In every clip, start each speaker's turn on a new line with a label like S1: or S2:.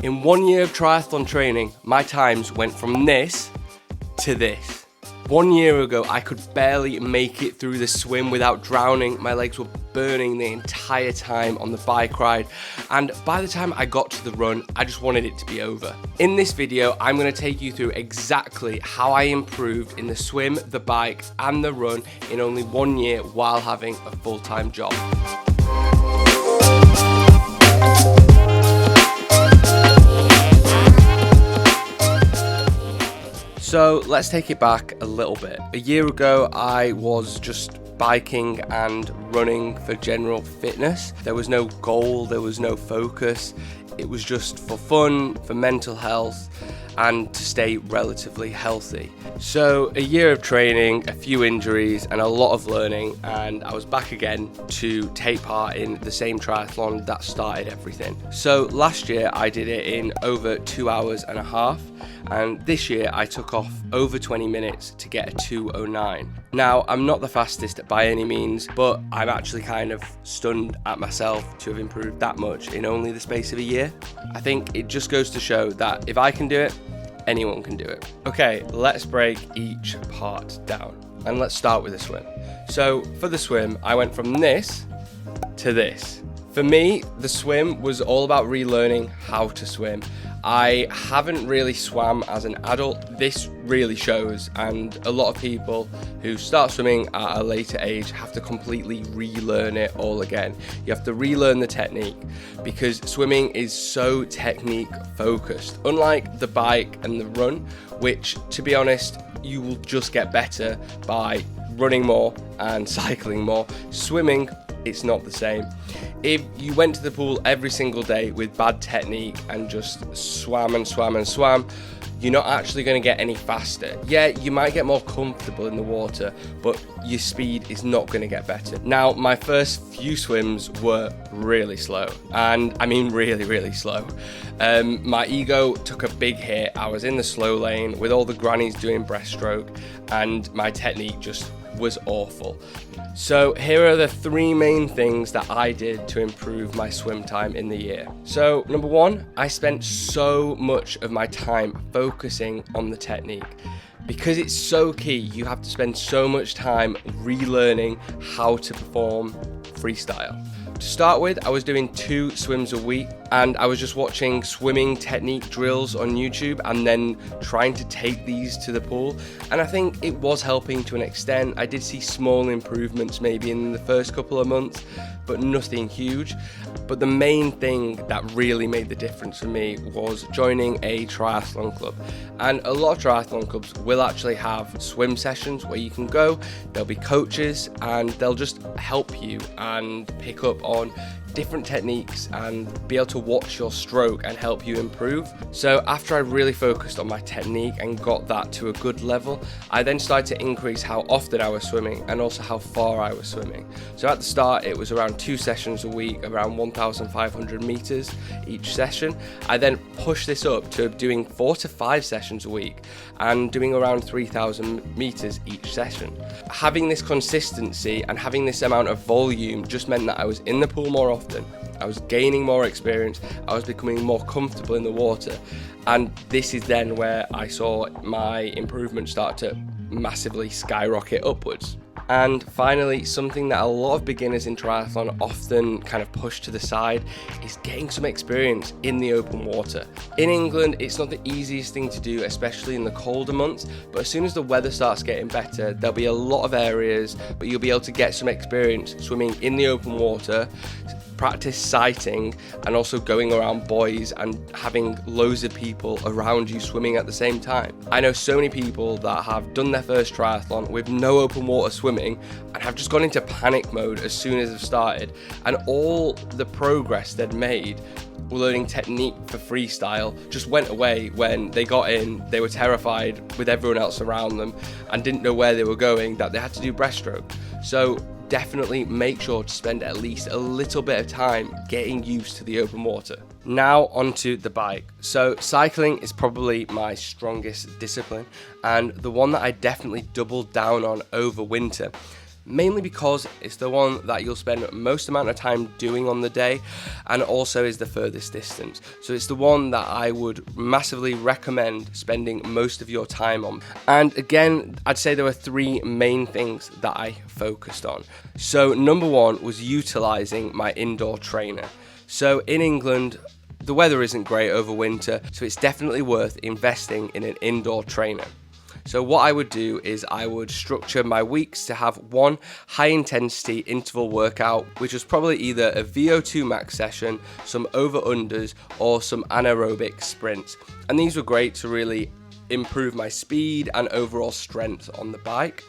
S1: In 1 year of triathlon training, my times went from this to this. 1 year ago, I could barely make it through the swim without drowning. My legs were burning the entire time on the bike ride. And by the time I got to the run, I just wanted it to be over. In this video, I'm gonna take you through exactly how I improved in the swim, the bike, and the run in only 1 year while having a full-time job. So let's take it back a little bit. A year ago, I was just biking and running for general fitness. There was no goal, there was no focus. It was just for fun, for mental health, and to stay relatively healthy. So a year of training, a few injuries, and a lot of learning, and I was back again to take part in the same triathlon that started everything. So last year I did it in over 2 hours and a half, and this year I took off over 20 minutes to get a 2:09. Now, I'm not the fastest by any means, but I'm actually kind of stunned at myself to have improved that much in only the space of a year. I think it just goes to show that if I can do it, anyone can do it. Okay, let's break each part down, and let's start with the swim. So for the swim, I went from this to this. For me, the swim was all about relearning how to swim. I haven't really swam as an adult. This really shows, and a lot of people who start swimming at a later age have to completely relearn it all again. You have to relearn the technique because swimming is so technique focused. Unlike the bike and the run, which, to be honest, you will just get better by running more and cycling more. Swimming, it's not the same. If you went to the pool every single day with bad technique and just swam and swam and swam, you're not actually going to get any faster. Yeah, you might get more comfortable in the water, but your speed is not going to get better. Now, my first few swims were really slow, and I mean really, really slow. My ego took a big hit. I was in the slow lane with all the grannies doing breaststroke, and my technique just was awful. So here are the 3 main things that I did to improve my swim time in the year. So number 1, I spent so much of my time focusing on the technique. Because it's so key, you have to spend so much time relearning how to perform freestyle. To start with, I was doing 2 swims a week, and I was just watching swimming technique drills on YouTube and then trying to take these to the pool. And I think it was helping to an extent. I did see small improvements maybe in the first couple of months, but nothing huge. But the main thing that really made the difference for me was joining a triathlon club. And a lot of triathlon clubs will actually have swim sessions where you can go, there'll be coaches, and they'll just help you and pick up on different techniques and be able to watch your stroke and help you improve. So after I really focused on my technique and got that to a good level, I then started to increase how often I was swimming and also how far I was swimming. So at the start, it was around 2 sessions a week, around 1,500 meters each session. I then pushed this up to doing 4 to 5 sessions a week and doing around 3,000 meters each session. Having this consistency and having this amount of volume just meant that I was in the pool more often. I was gaining more experience, I was becoming more comfortable in the water, and this is then where I saw my improvement start to massively skyrocket upwards. And finally, something that a lot of beginners in triathlon often kind of push to the side is getting some experience in the open water. In England, it's not the easiest thing to do, especially in the colder months, but as soon as the weather starts getting better, there'll be a lot of areas, but you'll be able to get some experience swimming in the open water, practice sighting, and also going around buoys and having loads of people around you swimming at the same time. I know so many people that have done their first triathlon with no open water swimming and have just gone into panic mode as soon as they've started, and all the progress they'd made learning technique for freestyle just went away when they got in. They were terrified with everyone else around them and didn't know where they were going, that they had to do breaststroke. So definitely make sure to spend at least a little bit of time getting used to the open water. Now onto the bike. So cycling is probably my strongest discipline and the one that I definitely doubled down on over winter. mainly because it's the one that you'll spend most amount of time doing on the day, and also is the furthest distance. So it's the one that I would massively recommend spending most of your time on. And again, I'd say there were three main things that I focused on. So number one was utilizing my indoor trainer. So in England, the weather isn't great over winter, so it's definitely worth investing in an indoor trainer. So what I would do is I would structure my weeks to have one high intensity interval workout, which was probably either a VO2 max session, some over-unders, or some anaerobic sprints. And these were great to really improve my speed and overall strength on the bike.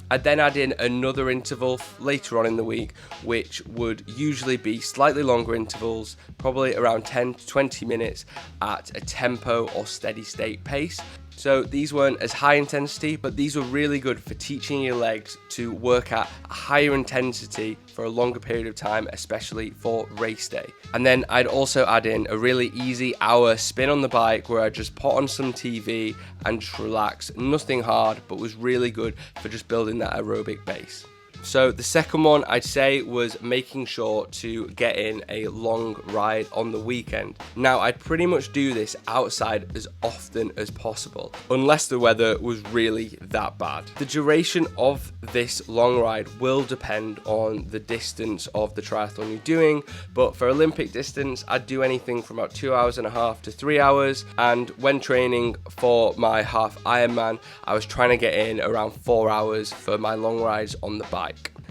S1: I'd then add in another interval later on in the week, which would usually be slightly longer intervals, probably around 10 to 20 minutes at a tempo or steady state pace. So these weren't as high intensity, but these were really good for teaching your legs to work at a higher intensity for a longer period of time, especially for race day. And then I'd also add in a really easy hour spin on the bike where I just put on some TV and just relax. Nothing hard, but was really good for just building that aerobic base. So the second one I'd say was making sure to get in a long ride on the weekend. Now I'd pretty much do this outside as often as possible, unless the weather was really that bad. The duration of this long ride will depend on the distance of the triathlon you're doing, but for Olympic distance I'd do anything from about 2.5 hours to 3 hours, and when training for my half Ironman I was trying to get in around 4 hours for my long rides on the bike.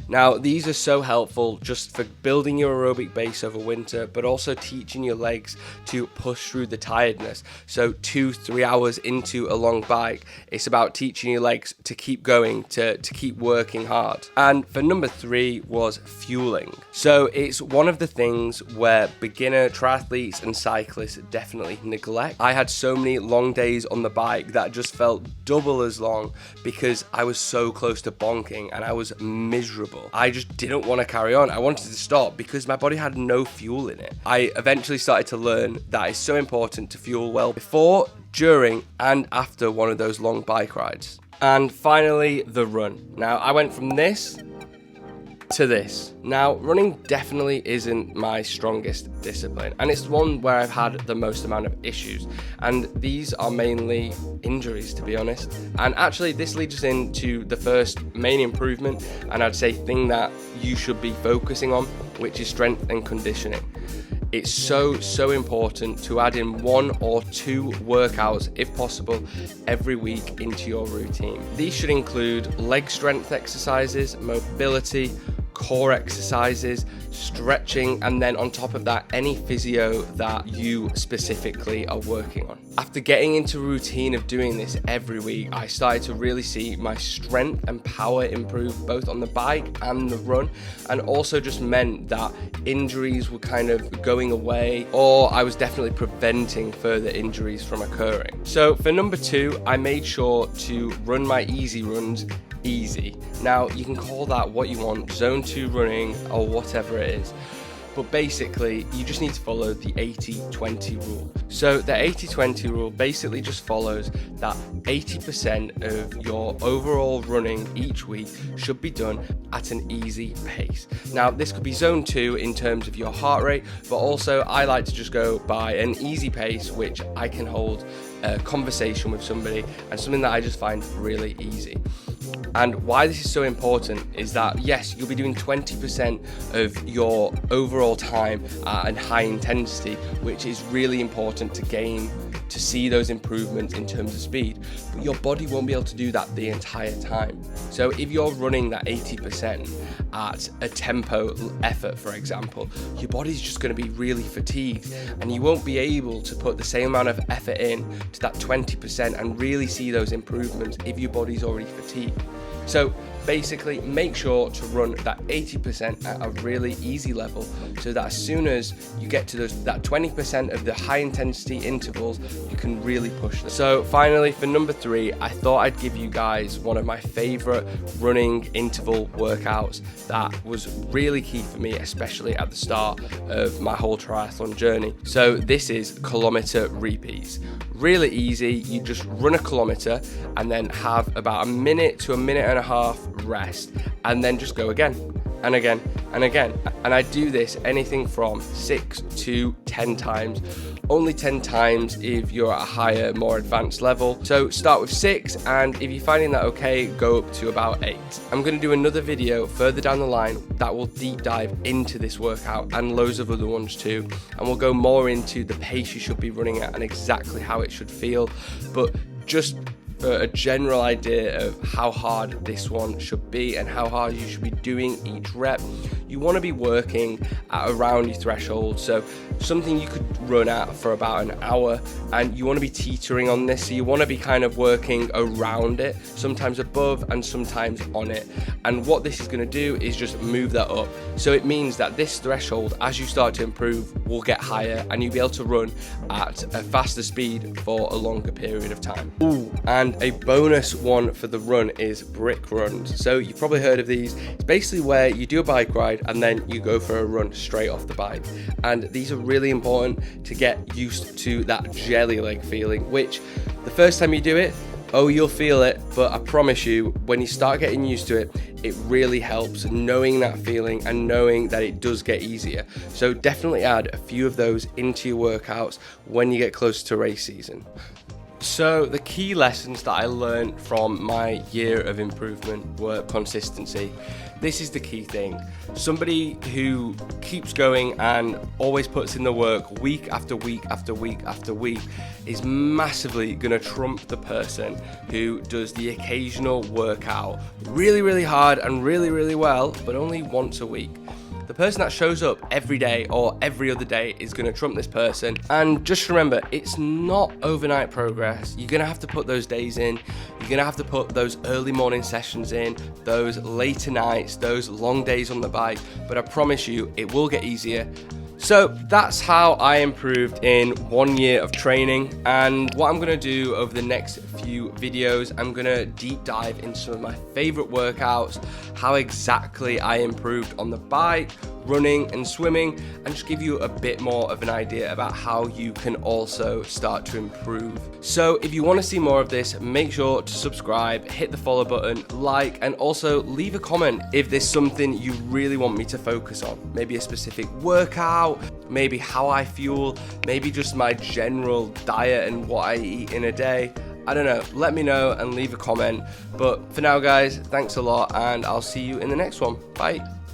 S1: Now, these are so helpful just for building your aerobic base over winter, but also teaching your legs to push through the tiredness. So 2-3 hours into a long bike, it's about teaching your legs to keep going, to keep working hard. And for number 3 was fueling. So it's one of the things where beginner triathletes and cyclists definitely neglect. I had so many long days on the bike that just felt double as long because I was so close to bonking and I was miserable. I just didn't want to carry on. I wanted to stop because my body had no fuel in it. I eventually started to learn that it's so important to fuel well before, during, and after one of those long bike rides. And finally, the run. Now, I went from this to this. Now, running definitely isn't my strongest discipline, and it's one where I've had the most amount of issues, and these are mainly injuries, to be honest. And actually this leads us into the first main improvement, and I'd say thing that you should be focusing on, which is strength and conditioning. It's so important to add in 1 or 2 workouts, if possible, every week into your routine. These should include leg strength exercises, mobility, core exercises, stretching, and then on top of that, any physio that you specifically are working on. After getting into a routine of doing this every week, I started to really see my strength and power improve both on the bike and the run, and also just meant that injuries were kind of going away, or I was definitely preventing further injuries from occurring. So for number 2, I made sure to run my easy runs easy. Now, you can call that what you want, zone 2 running or whatever it is, but basically you just need to follow the 80-20 rule. So the 80-20 rule basically just follows that 80% of your overall running each week should be done at an easy pace. Now, this could be zone 2 in terms of your heart rate, but also I like to just go by an easy pace which I can hold a conversation with somebody, and something that I just find really easy. And why this is so important is that, yes, you'll be doing 20% of your overall time at a high intensity, which is really important to see those improvements in terms of speed, but your body won't be able to do that the entire time. So if you're running that 80% at a tempo effort, for example, your body's just going to be really fatigued, and you won't be able to put the same amount of effort in to that 20% and really see those improvements if your body's already fatigued. So basically, make sure to run that 80% at a really easy level, so that as soon as you get to that 20% of the high intensity intervals, you can really push them. So finally, for number 3, I thought I'd give you guys one of my favorite running interval workouts that was really key for me, especially at the start of my whole triathlon journey. So this is kilometer repeats. Really easy. You just run a kilometer and then have about a minute to a minute and a half rest, and then just go again and again and again. And I do this anything from 6 to 10 times. Only 10 times if you're at a higher, more advanced level. So start with 6, and if you're finding that okay, go up to about 8. I'm going to do another video further down the line that will deep dive into this workout and loads of other ones too, and we'll go more into the pace you should be running at and exactly how it should feel. But just for a general idea of how hard this one should be and how hard you should be doing each rep, you want to be working at around your threshold. So something you could run at for about an hour, and you want to be teetering on this. So you want to be kind of working around it, sometimes above and sometimes on it. And what this is going to do is just move that up. So it means that this threshold, as you start to improve, will get higher, and you'll be able to run at a faster speed for a longer period of time. Ooh, and a bonus one for the run is brick runs. So you've probably heard of these. It's basically where you do a bike ride and then you go for a run straight off the bike. And these are really important to get used to that jelly leg feeling, which the first time you do it, oh, you'll feel it, but I promise you, when you start getting used to it, it really helps knowing that feeling and knowing that it does get easier. So definitely add a few of those into your workouts when you get closer to race season. So the key lessons that I learned from my year of improvement were consistency. This is the key thing. Somebody who keeps going and always puts in the work week after week after week after week is massively going to trump the person who does the occasional workout really, really hard and really, really well, but only once a week. The person that shows up every day or every other day is going to trump this person. And just remember, it's not overnight progress. You're going to have to put those days in. You're going to have to put those early morning sessions in, those later nights, those long days on the bike. But I promise you, it will get easier. So that's how I improved in 1 year of training. And what I'm going to do over the next few videos, I'm going to deep dive into some of my favorite workouts, how exactly I improved on the bike, running and swimming, and just give you a bit more of an idea about how you can also start to improve. So if you want to see more of this, make sure to subscribe, hit the follow button, like, and also leave a comment if there's something you really want me to focus on. Maybe a specific workout, maybe how I fuel, maybe just my general diet and what I eat in a day. I don't know, let me know and leave a comment. But for now guys, thanks a lot, and I'll see you in the next one. Bye.